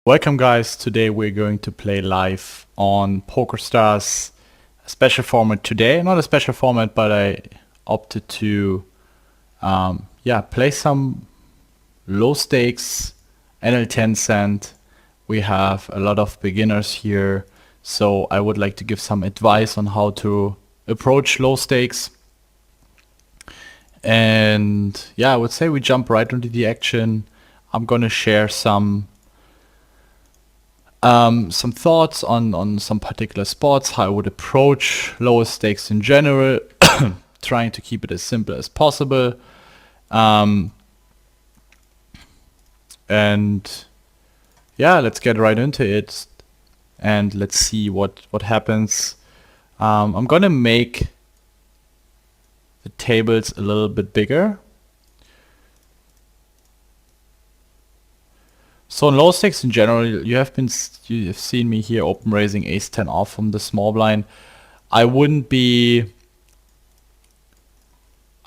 Welcome guys, today we're going to play live on Pokerstars, a special format today. Not a special format, but I opted to play some low stakes NL 10 cent. We have a lot of beginners here, so I would like to give some advice on how to approach low stakes. And yeah, I would say we jump right into the action. I'm gonna share some thoughts on some particular spots, how I would approach lower stakes in general, trying to keep it as simple as possible. And yeah, let's get right into it and let's see what happens. I'm gonna make the tables a little bit bigger. So in low stakes in general, you've seen me here open raising ace 10 off from the small blind. I wouldn't be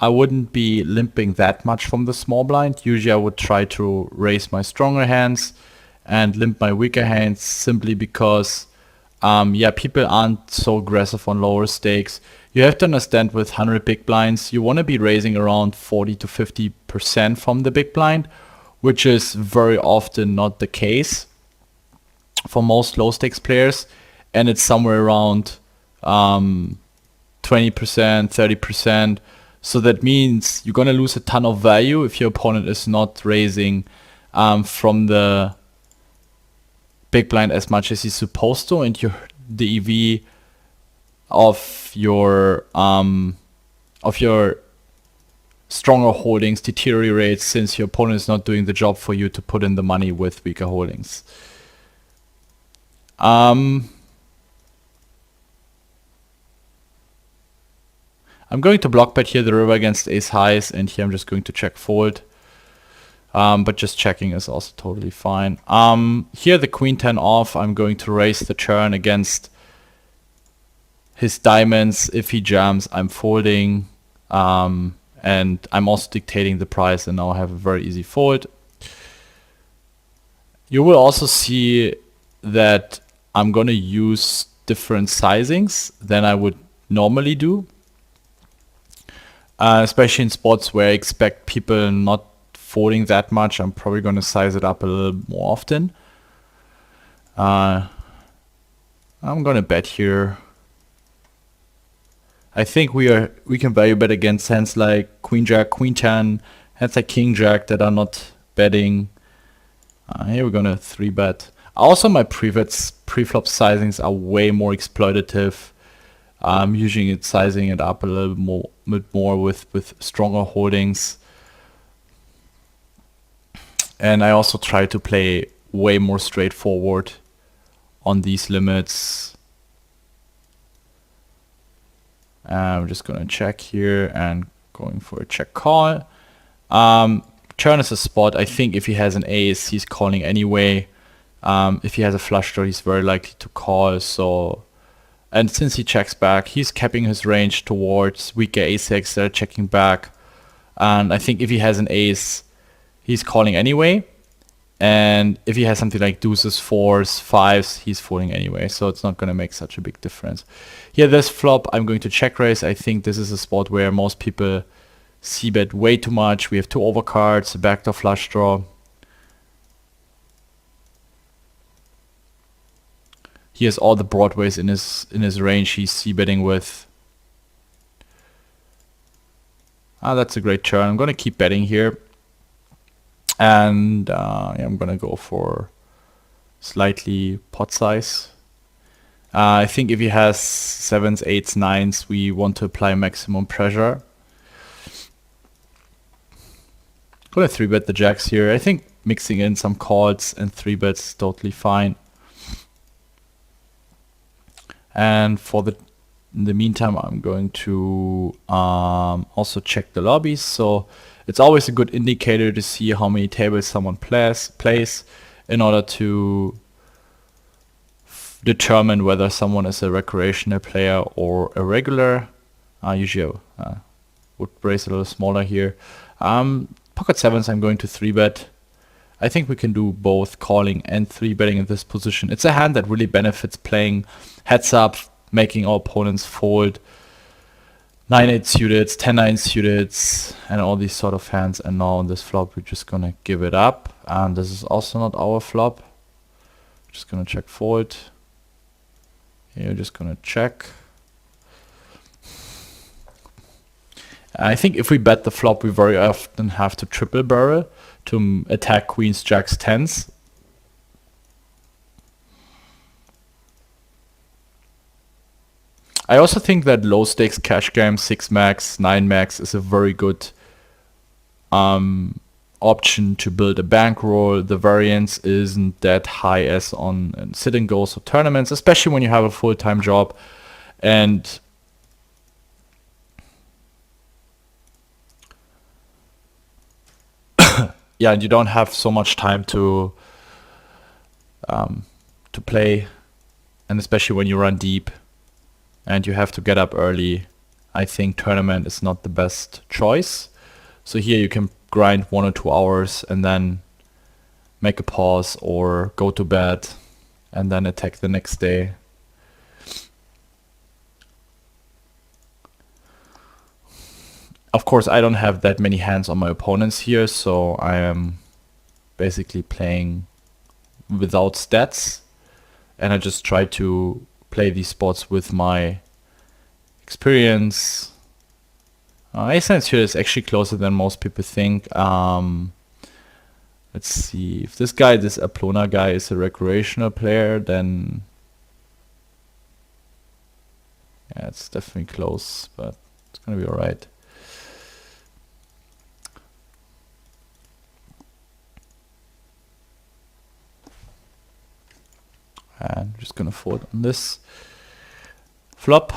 limping that much from the small blind. Usually I would try to raise my stronger hands and limp my weaker hands simply because people aren't so aggressive on lower stakes. You have to understand with 100 big blinds, you want to be raising around 40 to 50% from the big blind, which is very often not the case for most low stakes players, and it's somewhere around 20%, 30%. So that means you're gonna lose a ton of value if your opponent is not raising from the big blind as much as he's supposed to, and the EV of your stronger holdings deteriorates since your opponent is not doing the job for you to put in the money with weaker holdings. I'm going to block bet here the river against ace highs, and here I'm just going to check fold. But just checking is also totally fine. Here the queen 10 off, I'm going to raise the turn against his diamonds. If he jams, I'm folding. And I'm also dictating the price, and now I have a very easy fold. You will also see that I'm gonna use different sizings than I would normally do. Especially in spots where I expect people not folding that much, I'm probably gonna size it up a little more often. I'm gonna bet here. I think we can value bet against hands like Queen Jack, Queen 10, hands like King Jack that are not betting. Here we're gonna 3-bet. Also, my pre-flop sizings are way more exploitative. I'm usually sizing it up a little bit more with stronger holdings. And I also try to play way more straightforward on these limits. I'm just gonna check here and going for a check call. Turn is a spot. I think if he has an ace, he's calling anyway. If he has a flush draw, he's very likely to call. So, and since he checks back, he's capping his range towards weaker ace-X that are checking back. And I think if he has an ace, he's calling anyway. And if he has something like deuces, fours, fives, he's folding anyway. So it's not going to make such a big difference. Here, this flop, I'm going to check raise. I think this is a spot where most people c-bet way too much. We have two overcards, a backdoor flush draw. He has all the broadways in his range he's c-betting with. That's a great turn. I'm going to keep betting here. And I'm gonna go for slightly pot size. I think if he has 7s, 8s, 9s, we want to apply maximum pressure. Gonna 3-bet the jacks here. I think mixing in some calls and 3-bets is totally fine. And in the meantime, I'm going to also check the lobbies. So it's always a good indicator to see how many tables someone plays in order to determine whether someone is a recreational player or a regular. Usually would raise a little smaller here. Pocket 7s I'm going to 3-bet. I think we can do both calling and 3-betting in this position. It's a hand that really benefits playing heads up, making our opponents fold 9-8 suited, 10-9 suited, and all these sort of hands. And now on this flop, we're just gonna give it up. And this is also not our flop. Just gonna check fold. Here, just gonna check. I think if we bet the flop, we very often have to triple barrel to attack queens, jacks, tens. I also think that low stakes cash game, 6 max, 9 max is a very good option to build a bankroll. The variance isn't that high as on sit and goes or tournaments, especially when you have a full-time job. And yeah, and you don't have so much time to play, and especially when you run deep and you have to get up early, I think tournament is not the best choice. So here you can grind 1 or 2 hours and then make a pause or go to bed and then attack the next day. Of course, I don't have that many hands on my opponents here, so I am basically playing without stats, and I just try to play these spots with my experience. Ace-9 suited is actually closer than most people think. Let's see, if this guy, this Aplona guy, is a recreational player, then yeah, it's definitely close, but it's gonna be alright. And I'm just gonna fold on this flop.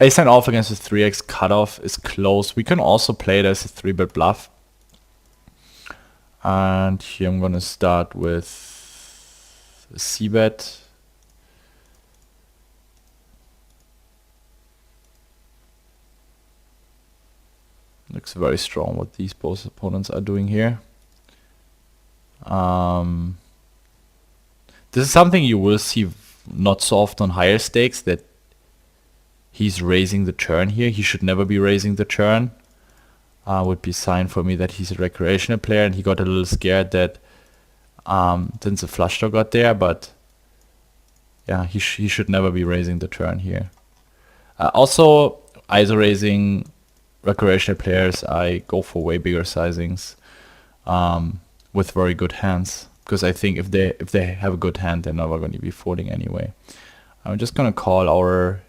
Ace-9 off against the 3x cutoff is close. We can also play it as a 3-bet bluff. And here I'm gonna start with a c-bet. Looks very strong what these both opponents are doing here. This is something you will see not so often on higher stakes, that he's raising the turn here. He should never be raising the turn. Would be a sign for me that he's a recreational player, and he got a little scared that since the flush draw got there, but yeah, he should never be raising the turn here. Also, ISO raising recreational players, I go for way bigger sizings with very good hands, because I think if they have a good hand, they're never going to be folding anyway. I'm just going to call our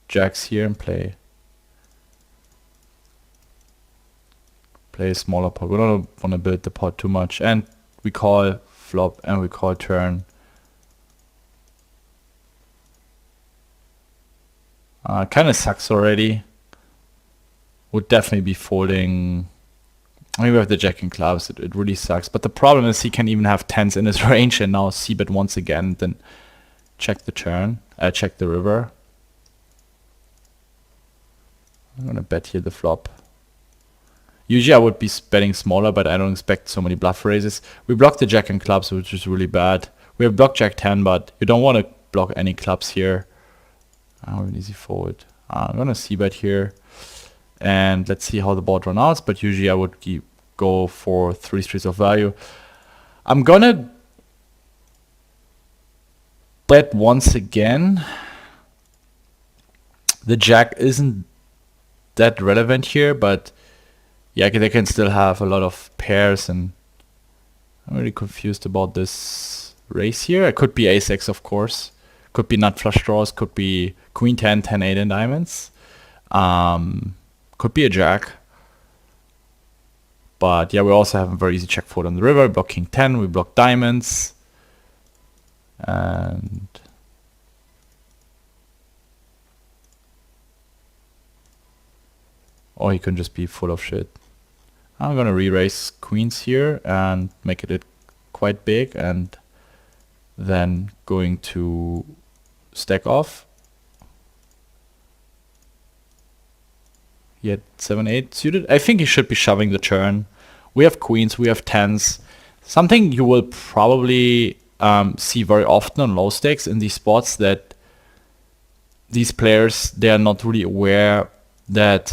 jacks here and play a smaller pot. We don't want to build the pot too much, and we call flop and we call turn. Kind of sucks already. Would definitely be folding. I mean, we have the jack and clubs. It really sucks. But the problem is he can even have tens in his range, and now c-bet once again, then check the turn, check the river. I'm gonna bet here the flop. Usually I would be betting smaller, but I don't expect so many bluff raises. We block the jack and clubs, which is really bad. We have blocked jack 10, but you don't want to block any clubs here. An easy fold. I'm gonna c-bet here, and let's see how the board runs out. But usually I would go for 3 streets of value. I'm gonna bet once again. The jack isn't that relevant here, but yeah, they can still have a lot of pairs, and I'm really confused about this race here. It could be ace-x, of course. Could be nut flush draws. Could be queen 10, 10, 8 in diamonds. Could be a jack. But yeah, we also have a very easy check fold on the river. We block king 10. We block diamonds. And or he can just be full of shit. I'm gonna re-raise queens here and make it quite big, and then going to stack off. He had 7-8 suited. I think he should be shoving the turn. We have queens, we have tens. Something you will probably see very often on low stakes in these spots, that these players, they are not really aware that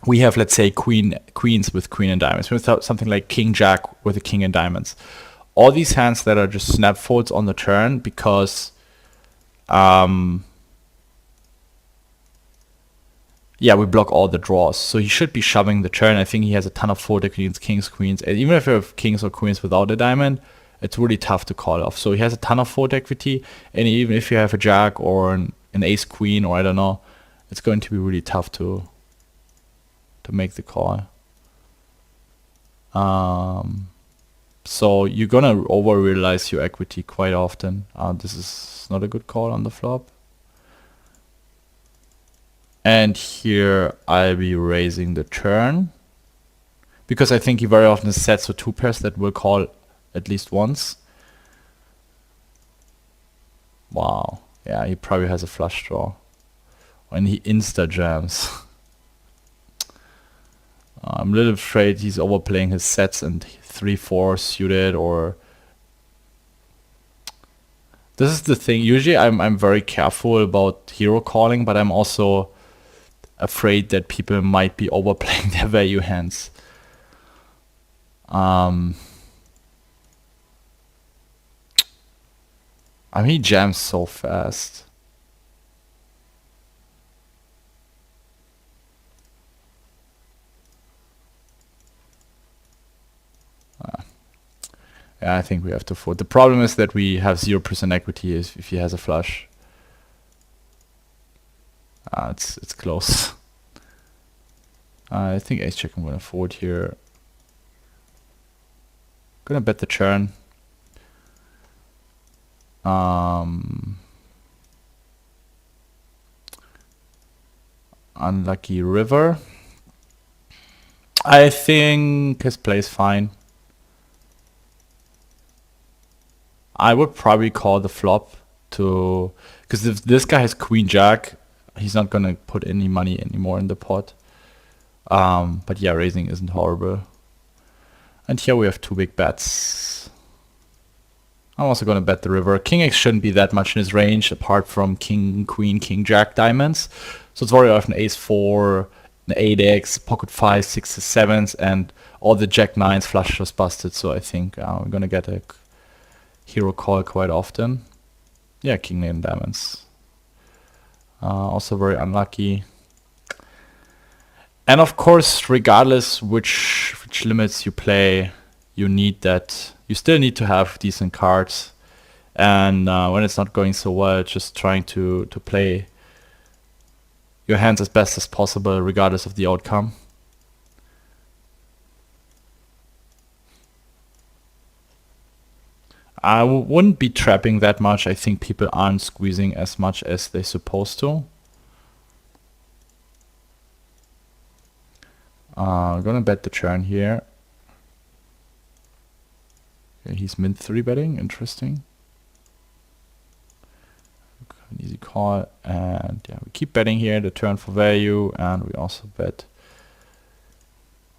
we have, let's say, queens with queen and diamonds. We have something like king jack with a king and diamonds. All these hands that are just snap folds on the turn because yeah, we block all the draws. So he should be shoving the turn. I think he has a ton of fold against kings, queens. And even if you have kings or queens without a diamond, it's really tough to call off. So he has a ton of fold equity. And even if you have a jack or an ace queen, or I don't know, it's going to be really tough to make the call. So you're gonna over-realize your equity quite often. This is not a good call on the flop. And here I'll be raising the turn, because I think he very often sets with two pairs that will call at least once. Wow. Yeah, he probably has a flush draw. And he insta jams. I'm a little afraid he's overplaying his sets and 3-4 suited, or this is the thing. Usually I'm very careful about hero calling, but I'm also afraid that people might be overplaying their value hands. I mean, he jams so fast. Yeah, I think we have to fold. The problem is that we have 0% equity if he has a flush. It's close. I think ace check I'm gonna fold here. Gonna bet the turn. Unlucky river. I think his play is fine. I would probably call the flop to, because if this guy has queen jack, he's not gonna put any money anymore in the pot. But yeah, raising isn't horrible. And here we have two big bets. I'm also gonna bet the river. King X shouldn't be that much in his range, apart from king, queen, king, jack diamonds. So it's very often ace 4, an 8x, pocket 5, 6s, 7s, and all the jack 9s flush was busted. So I think we're gonna get a hero call quite often. Yeah, king 9 diamonds. Also very unlucky. And of course, regardless which limits you play, you need that. You still need to have decent cards. And when it's not going so well, just trying to play your hands as best as possible, regardless of the outcome. I wouldn't be trapping that much. I think people aren't squeezing as much as they're supposed to. I'm gonna bet the turn here. Okay, he's min 3 betting, interesting. An easy call, and yeah, we keep betting here, the turn for value, and we also bet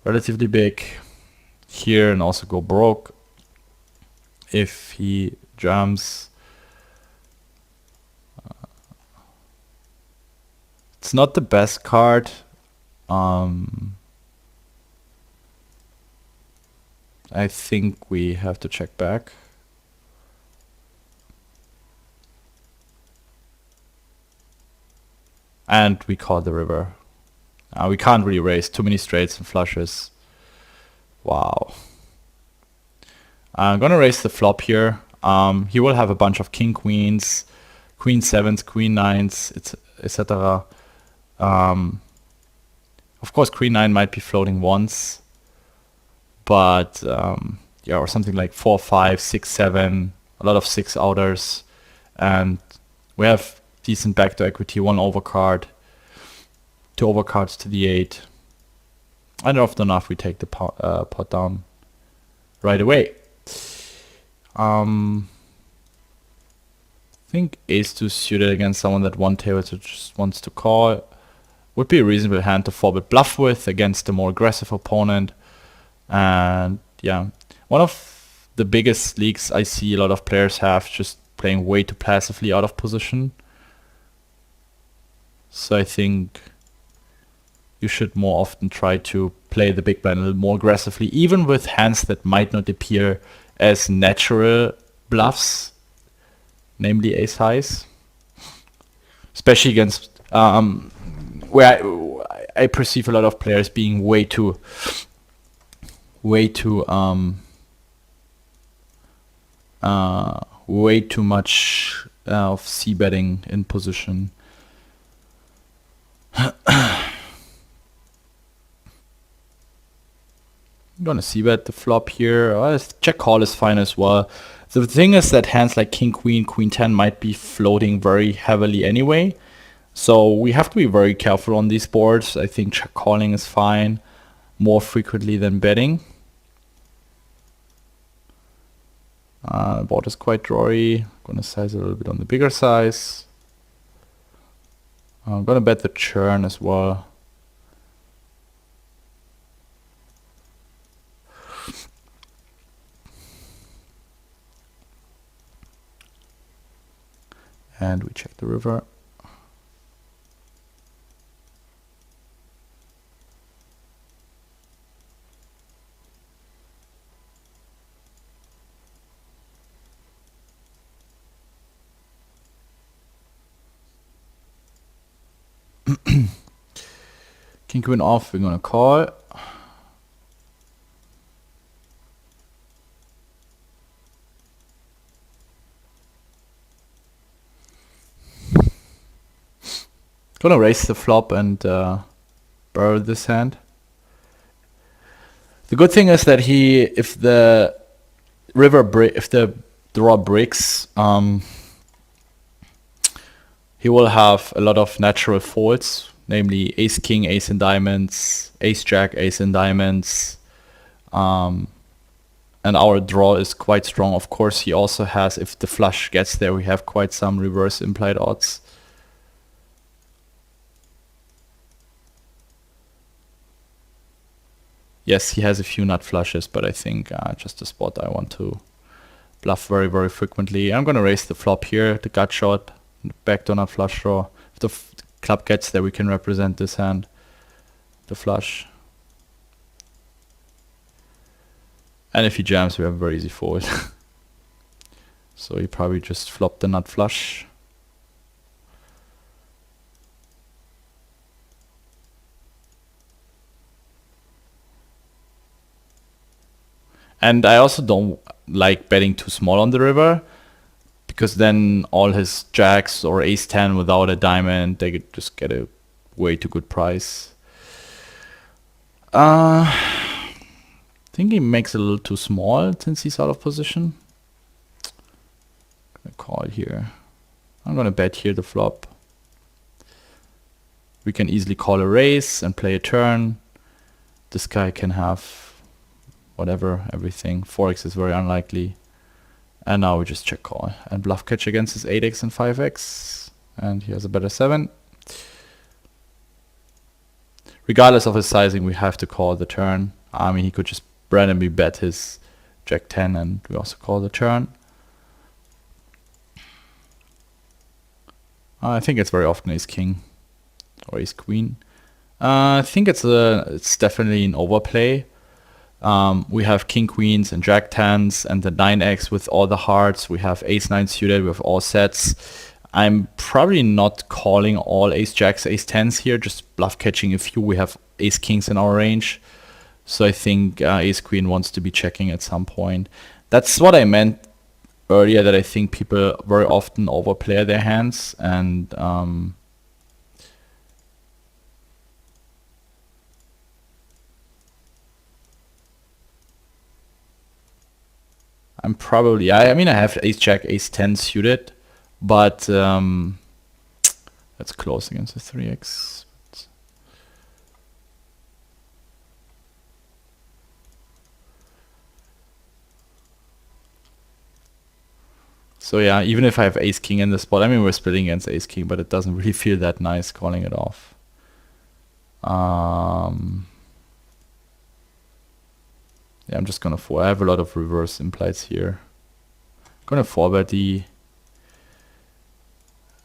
relatively big here and also go broke if he jumps. It's not the best card. I think we have to check back. And we call the river. We can't really raise too many straights and flushes. Wow. I'm gonna raise the flop here. He will have a bunch of king queens, queen 7s, queen 9s, etc. Of course, queen 9 might be floating once, but yeah, or something like 4, 5, 6, 7, a lot of 6 outers, and we have decent backdoor equity, 1 overcard, 2 overcards to the 8, and often enough we take the pot down right away. I think ace 2 suited against someone that one table just wants to call. would be a reasonable hand to 4-bet bluff with against a more aggressive opponent. And yeah, one of the biggest leaks I see a lot of players have, just playing way too passively out of position. So I think you should more often try to play the big blind a little more aggressively, even with hands that might not appear as natural bluffs, namely ace highs, especially against where I perceive a lot of players being way too much of c-betting in position. I'm gonna c-bet the flop here. Check call is fine as well. The thing is that hands like king queen, queen 10 might be floating very heavily anyway. So we have to be very careful on these boards. I think check calling is fine more frequently than betting. Board is quite drawy. I'm gonna size a little bit on the bigger size. I'm gonna bet the churn as well. And we check the river. King queen off, we're gonna call. Gonna raise the flop and borrow this hand. The good thing is that if the draw breaks, he will have a lot of natural folds, namely ace king, ace in diamonds, ace jack, ace in diamonds, and our draw is quite strong. Of course, he also has, if the flush gets there, we have quite some reverse implied odds. Yes, he has a few nut flushes, but I think just a spot I want to bluff very, very frequently. I'm gonna raise the flop here, the gut shot, backdoor nut flush draw. If the club gets there, we can represent this hand, the flush. And if he jams, we have a very easy fold. So he probably just flopped the nut flush. And I also don't like betting too small on the river, because then all his jacks or ace 10 without a diamond, they could just get a way too good price. I think he makes it a little too small since he's out of position. I'm gonna call here. I'm gonna bet here the flop. We can easily call a raise and play a turn. This guy can have whatever, everything. 4x is very unlikely. And now we just check call and bluff catch against his 8x and 5x. And he has a better 7. Regardless of his sizing, we have to call the turn. I mean, he could just randomly bet his jack 10 and we also call the turn. I think it's very often ace king or ace queen. I think it's definitely an overplay. We have king queens and jack 10s and the 9x with all the hearts. We have ace 9 suited, we have all sets. I'm probably not calling all ace jacks, ace 10s here, just bluff catching a few. We have ace kings in our range. So I think ace queen wants to be checking at some point. That's what I meant earlier, that I think people very often overplay their hands, and I'm probably, I mean, I have ace jack, ace 10 suited, but that's close against the 3x. So yeah, even if I have ace king in the spot, I mean, we're splitting against ace king, but it doesn't really feel that nice calling it off. Yeah, I'm just gonna fold. I have a lot of reverse implies here. Gonna forward the.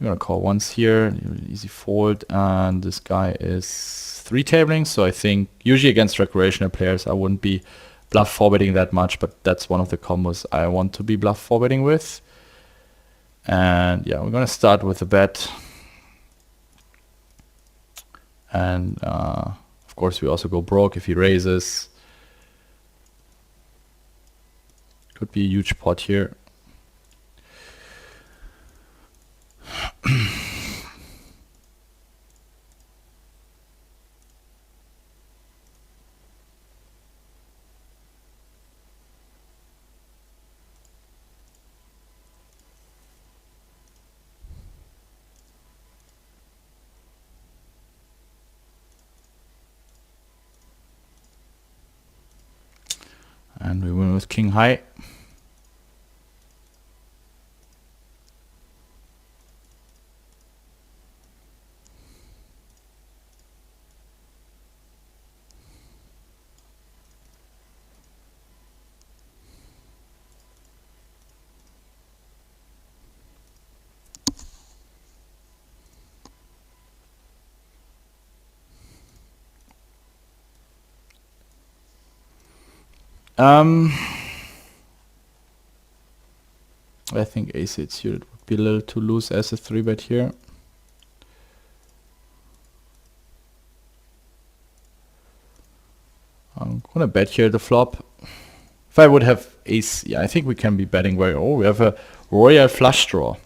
I'm gonna call once here, easy fold, and this guy is 3 tabling, so I think usually against recreational players I wouldn't be bluff forwarding that much, but that's one of the combos I want to be bluff forwarding with. And yeah, we're gonna start with a bet. And of course we also go broke if he raises. Could be a huge pot here. And we win with king high. I think ace-8 suited would be a little too loose as a 3-bet here. I'm gonna bet here the flop. If I would have ace, yeah, I think we can be betting very. Oh, we have a royal flush draw.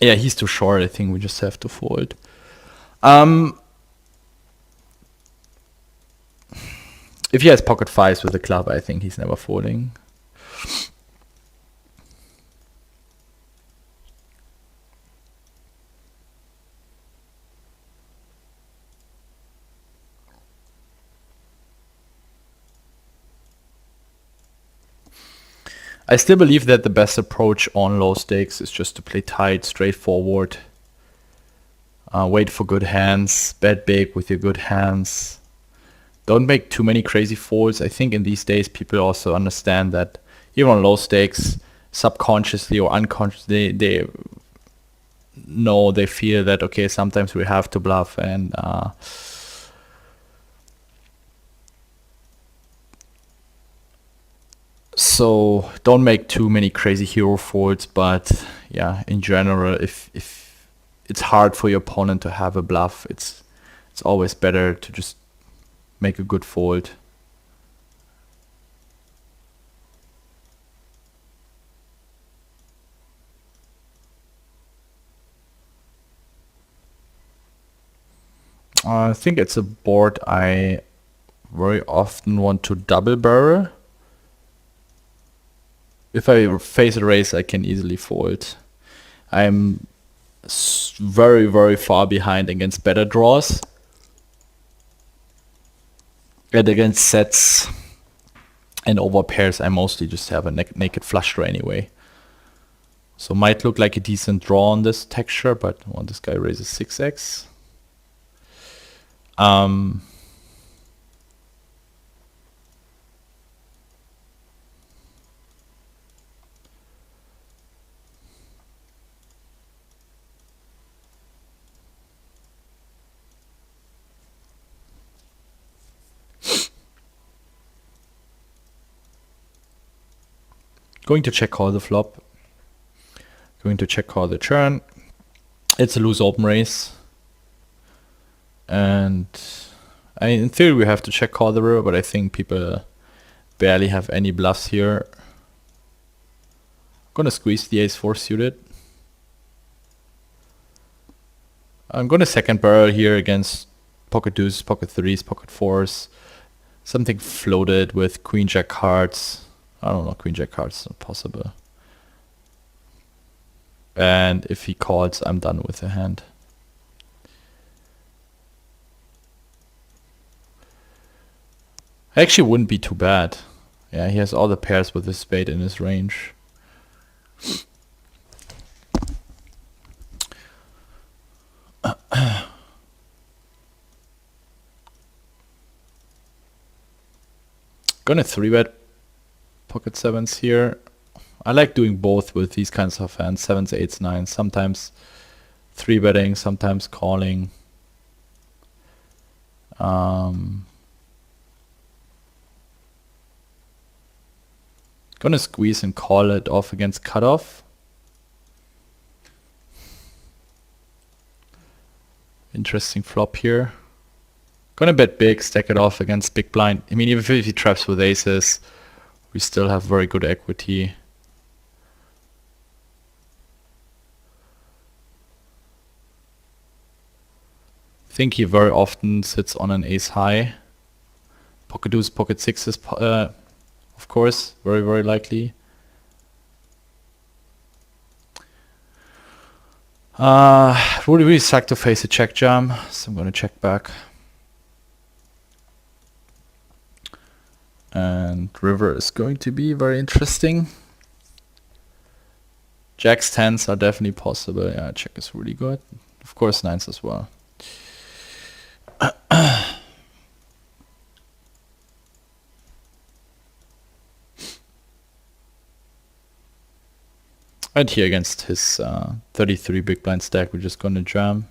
Yeah, he's too short. I think we just have to fold. If he has pocket fives with a club, I think he's never folding. I still believe that the best approach on low stakes is just to play tight, straightforward. Wait for good hands, bet big with your good hands. Don't make too many crazy folds. I think in these days people also understand that even on low stakes, subconsciously or unconsciously, they know, they feel that, okay, sometimes we have to bluff, and so don't make too many crazy hero folds. But yeah, in general, if it's hard for your opponent to have a bluff, it's always better to just make a good fold. I think it's a board I very often want to double barrel. If I face a raise, I can easily fold. I'm very, very far behind against better draws. And against sets and over pairs, I mostly just have a naked flush draw anyway. So might look like a decent draw on this texture, but well, this guy raises 6x. Going to check call the flop. Going to check call the turn. It's a loose open raise. And in theory we have to check call the river, but I think people barely have any bluffs here. I'm gonna squeeze the ace-4 suited. I'm gonna second barrel here against pocket deuces, pocket threes, pocket fours. Something floated with queen-jack cards. I don't know, queen-jack cards is not possible. And if he calls, I'm done with the hand. Actually wouldn't be too bad. Yeah, he has all the pairs with his spade in his range. Gonna 3-bet pocket sevens here. I like doing both with these kinds of hands, 7s, 8s, 9s. Sometimes 3-betting, sometimes calling. Gonna squeeze and call it off against cutoff. Interesting flop here. Gonna bet big, stack it off against big blind. I mean, even if he traps with aces, we still have very good equity. I think he very often sits on an ace high. Pocket deuce, pocket sixes, of course, very, very likely. It would really suck to face a check jam, so I'm gonna check back. And river is going to be very interesting. Jacks, 10s are definitely possible. Yeah, check is really good. Of course, 9s as well. And here against his 33 big blind stack, we're just gonna jam.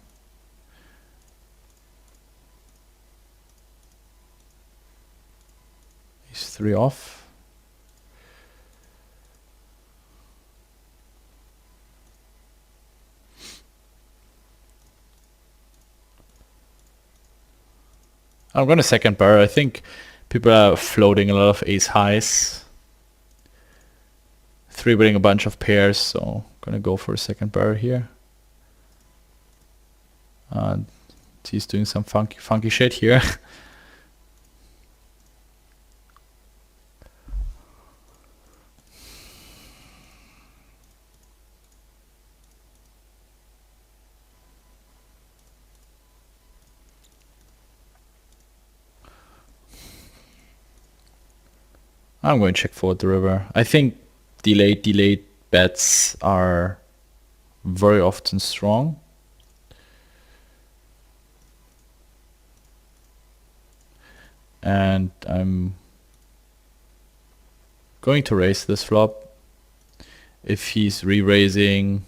He's 3 off. I'm gonna second barrel. I think people are floating a lot of ace highs. 3-betting a bunch of pairs, so gonna go for a second barrel here. He's doing some funky shit here. I'm going to check forward the river. I think delayed bets are very often strong. And I'm going to raise this flop. If he's re-raising,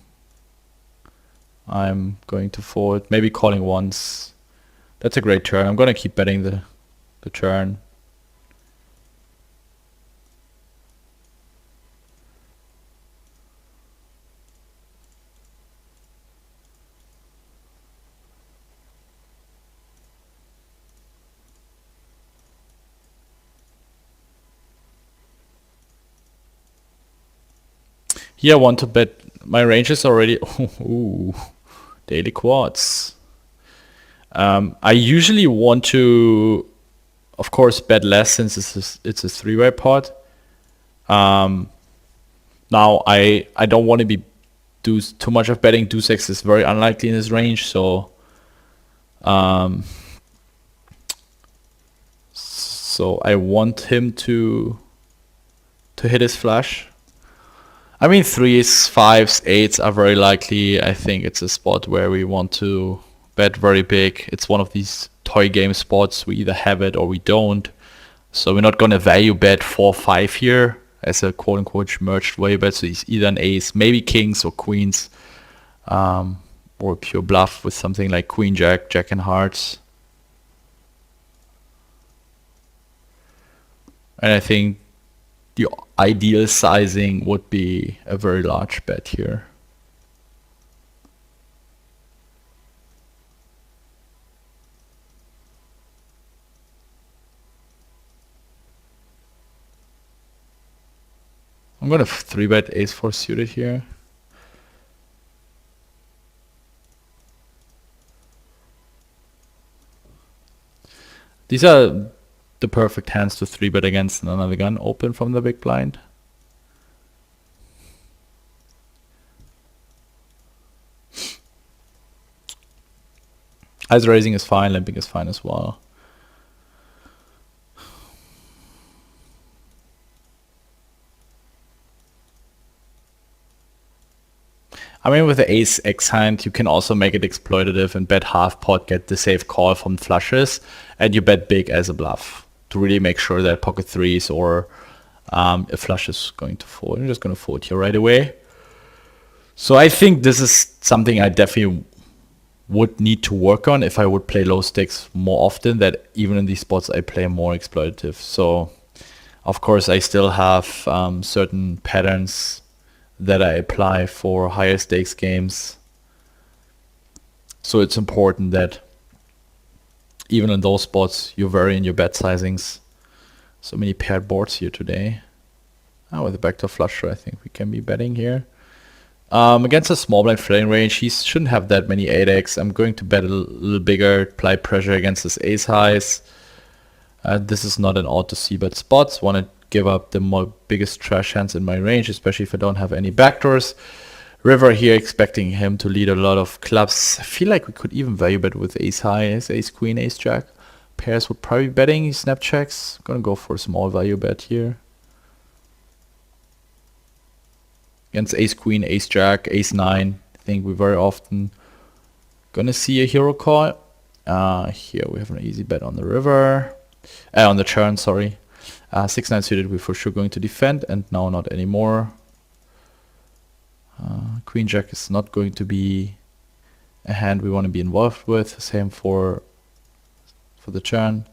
I'm going to fold, maybe calling once. That's a great turn. I'm going to keep betting the turn. Here I want to bet, my range is already, ooh, daily quads. I usually want to, of course, bet less since it's a 3-way pot. Now I don't want to be do too much of betting. Deuce X is very unlikely in his range, so I want him to hit his flush. I mean, 3s, 5s, 8s are very likely. I think it's a spot where we want to bet very big. It's one of these toy game spots. We either have it or we don't. So we're not going to value bet 4, 5 here as a quote-unquote merged value bet. So he's either an ace, maybe kings or queens, or a pure bluff with something like queen, jack, jack and hearts. And I think the ideal sizing would be a very large bet here. I'm going to 3-bet ace-4 suited here. These are the perfect hands to 3-bet against another gun open from the big blind. Eyes raising is fine, limping is fine as well. I mean, with the ace X hand, you can also make it exploitative and bet half pot, get the safe call from flushes, and you bet big as a bluff. to really make sure that pocket threes or a flush is going to fold. I'm just going to fold here right away. So I think this is something I definitely would need to work on if I would play low stakes more often, that even in these spots I play more exploitative. So of course I still have certain patterns that I apply for higher stakes games. So it's important that even in those spots you vary in your bet sizings. So many paired boards here today. With the backdoor flush draw, I think we can be betting here. Against a small blind flatting range, he shouldn't have that many 8x. I'm going to bet a little bigger, apply pressure against his ace highs. This is not an auto c-bet spot. Want to give up the biggest trash hands in my range, especially if I don't have any backdoors. River here, expecting him to lead a lot of clubs. I feel like we could even value bet with ace high, ace queen, ace jack. Pairs would probably be betting. He snap checks. Gonna go for a small value bet here. Against ace queen, ace jack, ace nine. I think we very often gonna see a hero call. Here we have an easy bet on the river. On the turn, sorry. 6-9 suited, we're for sure going to defend, and now not anymore. Queen jack is not going to be a hand we want to be involved with. Same for the turn.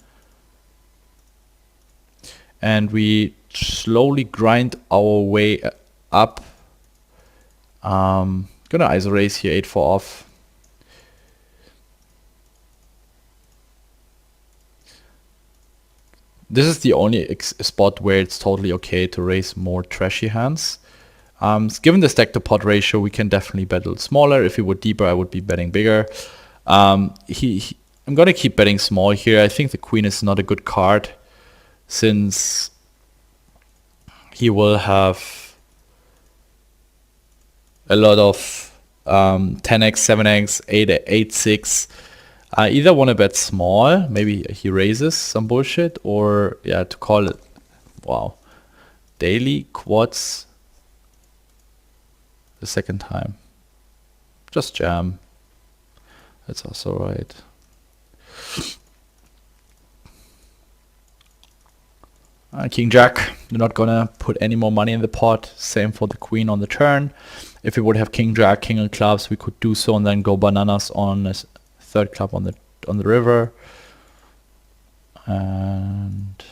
And we slowly grind our way up. Gonna ISO raise here, 8-4 off. This is the only spot where it's totally okay to raise more trashy hands. Given the stack to pot ratio, we can definitely bet a little smaller. If it were deeper, I would be betting bigger. I'm gonna keep betting small here. I think the queen is not a good card, since he will have a lot of 10x, 7x, 8, 6. I either want to bet small, maybe he raises some bullshit, or yeah, to call it, wow, daily quads the second time. Just jam. That's also right. King jack, you're not gonna put any more money in the pot. Same for the queen on the turn. If we would have king jack, king of clubs, we could do so and then go bananas on a third club on the river. And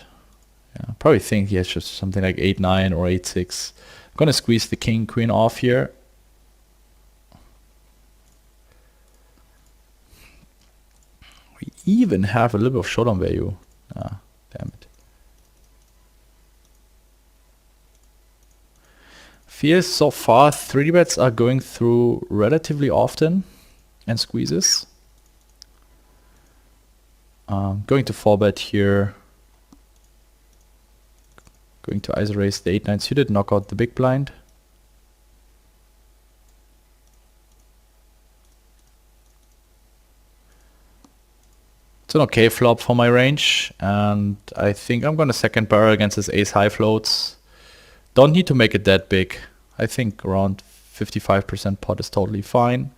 yeah, I probably think he has just something like 8-9 or 8-6. I'm gonna squeeze the king queen off here. We even have a little bit of showdown value. Damn it. Feels so far 3 bets are going through relatively often and squeezes. Going to 4-bet here. Going to ISO raise the 8-9 suited, knock out the big blind. It's an okay flop for my range, and I think I'm gonna second barrel against his ace high floats. Don't need to make it that big. I think around 55% pot is totally fine.